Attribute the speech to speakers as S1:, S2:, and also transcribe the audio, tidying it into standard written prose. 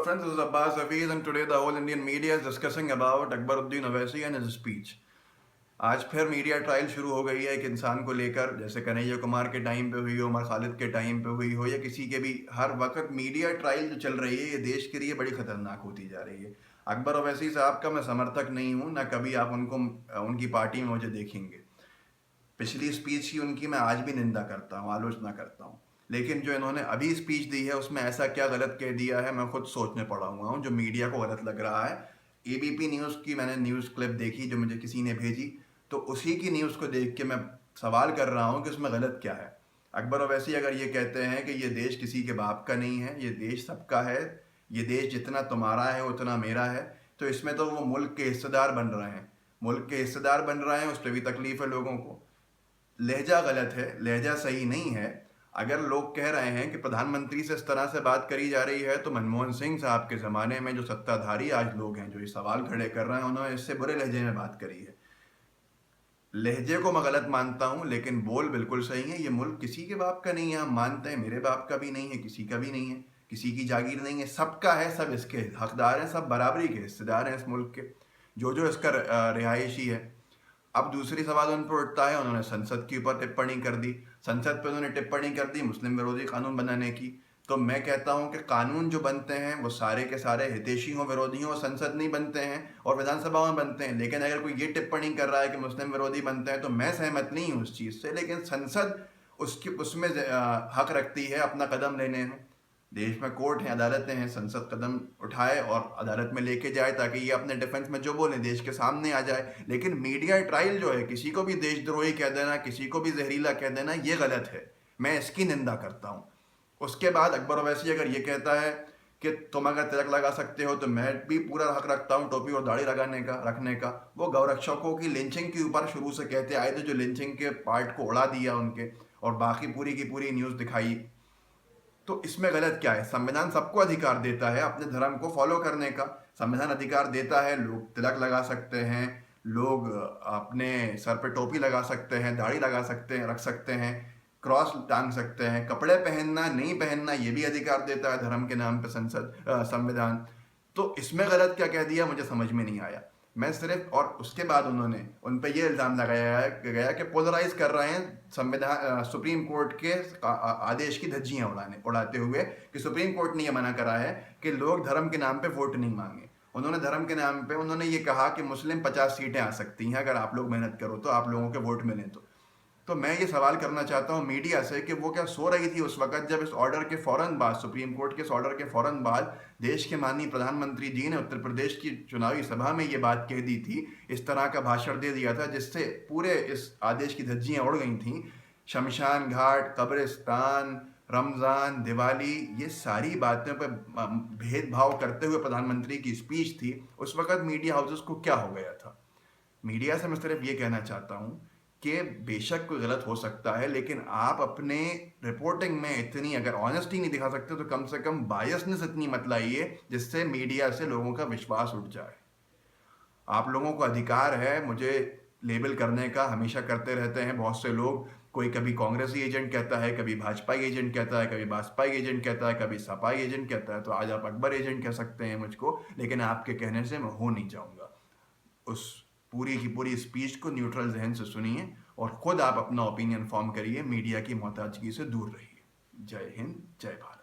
S1: friends, this is Abbas Hafiz and today the whole Indian media is discussing about Akbaruddin Owaisi and his speech. आज फिर media trial शुरू हो गई है एक इंसान को लेकर, जैसे कन्हैया कुमार के टाइम पे हुई हो, उमर खालिद के टाइम पे हुई हो, या किसी के भी। हर वक्त मीडिया ट्रायल जो चल रही है ये देश के लिए बड़ी खतरनाक होती जा रही है। अकबर ओवैसी साहब का मैं समर्थक नहीं हूँ, ना कभी आप उनको उनकी पार्टी में मुझे देखेंगे। पिछली स्पीच की उनकी मैं आज भी निंदा करता हूँ, आलोचना करता हूँ, लेकिन जो इन्होंने अभी स्पीच दी है उसमें ऐसा क्या गलत कह दिया है मैं खुद सोचने पड़ा हुआ हूँ, जो मीडिया को गलत लग रहा है। एबीपी न्यूज़ की मैंने न्यूज़ क्लिप देखी जो मुझे किसी ने भेजी, तो उसी की न्यूज़ को देख के मैं सवाल कर रहा हूँ कि उसमें गलत क्या है। अकबर ओवैसी अगर ये कहते हैं कि ये देश किसी के बाप का नहीं है, ये देश सबका है, ये देश जितना तुम्हारा है उतना मेरा है, तो इसमें तो वो मुल्क के हिस्सेदार बन रहे हैं। मुल्क के हिस्सेदार बन रहे हैं, उस पर भी तकलीफ है लोगों को। लहजा गलत है, लहजा सही नहीं है। अगर लोग कह रहे हैं कि प्रधानमंत्री से इस तरह से बात करी जा रही है, तो मनमोहन सिंह साहब के ज़माने में जो सत्ताधारी आज लोग हैं जो ये सवाल खड़े कर रहे हैं, उन्होंने इससे बुरे लहजे में बात करी है। लहजे को मैं गलत मानता हूँ, लेकिन बोल बिल्कुल सही है। ये मुल्क किसी के बाप का नहीं है, हम मानते हैं, मेरे बाप का भी नहीं है, किसी का भी नहीं है, किसी की जागीर नहीं है, सबका है, सब इसके हकदार हैं, सब बराबरी के हिस्सेदार हैं इस मुल्क के, जो इसका रिहायशी है। अब दूसरी सवाल उन पर उठता है, उन्होंने संसद के ऊपर टिप्पणी कर दी, संसद पर उन्होंने टिप्पणी कर दी मुस्लिम विरोधी कानून बनाने की। तो मैं कहता हूं कि कानून जो बनते हैं वो सारे के सारे हितैषी हों, विरोधी हों, संसद नहीं बनते हैं और विधानसभा में बनते हैं। लेकिन अगर कोई ये टिप्पणी कर रहा है कि मुस्लिम विरोधी बनते हैं, तो मैं सहमत नहीं हूँ उस चीज़ से, लेकिन संसद उसमें हक रखती है अपना कदम लेने में। देश में कोर्ट हैं, अदालतें हैं, संसद कदम उठाए और अदालत में लेके जाए ताकि ये अपने डिफेंस में जो बोले देश के सामने आ जाए। लेकिन मीडिया ट्रायल जो है, किसी को भी देशद्रोही कह देना, किसी को भी जहरीला कह देना, ये गलत है, मैं इसकी निंदा करता हूँ। उसके बाद अकबर ओवैसी अगर ये कहता है कि तुम अगर तिलक लगा सकते हो तो मैं भी पूरा हक रखता हूँ टोपी और दाढ़ी लगाने का, रखने का। वो गौरक्षकों की लिंचिंग के ऊपर शुरू से कहते आए थे, जो लिंचिंग के पार्ट को उड़ा दिया उनके, और बाकी पूरी की पूरी न्यूज़ दिखाई। तो इसमें गलत क्या है? संविधान सबको अधिकार देता है अपने धर्म को फॉलो करने का, संविधान अधिकार देता है। लोग तिलक लगा सकते हैं, लोग अपने सर पे टोपी लगा सकते हैं, दाढ़ी लगा सकते हैं, रख सकते हैं, क्रॉस टांग सकते हैं, कपड़े पहनना नहीं पहनना ये भी अधिकार देता है धर्म के नाम पे संविधान। तो इसमें गलत क्या कह दिया मुझे समझ में नहीं आया। मैं सिर्फ, और उसके बाद उन्होंने उन पर यह इल्ज़ाम लगाया गया कि पोलराइज कर रहे हैं सुप्रीम कोर्ट के आदेश की धज्जियां उड़ाते हुए, कि सुप्रीम कोर्ट ने यह मना करा है कि लोग धर्म के नाम पे वोट नहीं मांगे। उन्होंने धर्म के नाम पे उन्होंने ये कहा कि मुस्लिम 50 सीटें आ सकती हैं अगर आप लोग मेहनत करो तो, आप लोगों के वोट मिलें तो मैं ये सवाल करना चाहता हूँ मीडिया से कि वो क्या सो रही थी उस वक्त जब इस ऑर्डर के फ़ौरन बाद, सुप्रीम कोर्ट के इस ऑर्डर के फ़ौरन बाद, देश के माननीय प्रधानमंत्री जी ने उत्तर प्रदेश की चुनावी सभा में ये बात कह दी थी, इस तरह का भाषण दे दिया था जिससे पूरे इस आदेश की धज्जियाँ उड़ गई थीं। शमशान घाट, कब्रिस्तान, रमज़ान, दिवाली, ये सारी बातें पर भेदभाव करते हुए प्रधानमंत्री की स्पीच थी। उस वक्त मीडिया हाउसेस को क्या हो गया था? मीडिया से मैं सिर्फ ये कहना चाहता हूँ कि बेशक कोई गलत हो सकता है, लेकिन आप अपने रिपोर्टिंग में इतनी अगर ऑनेस्टी नहीं दिखा सकते तो कम से कम बायसनेस इतनी मत लाइए जिससे मीडिया से लोगों का विश्वास उठ जाए। आप लोगों को अधिकार है मुझे लेबल करने का, हमेशा करते रहते हैं बहुत से लोग। कोई कभी कांग्रेसी एजेंट कहता है, कभी भाजपा एजेंट कहता है, कभी बसपा एजेंट कहता है, कभी सपा एजेंट कहता है। तो आज आप अकबर एजेंट कह सकते हैं मुझको, लेकिन आपके कहने से मैं हो नहीं जाऊंगा। उस पूरी की पूरी स्पीच को न्यूट्रल जहन से सुनिए और खुद आप अपना ओपिनियन फॉर्म करिए, मीडिया की मोहताजगी से दूर रहिए। जय हिंद, जय भारत।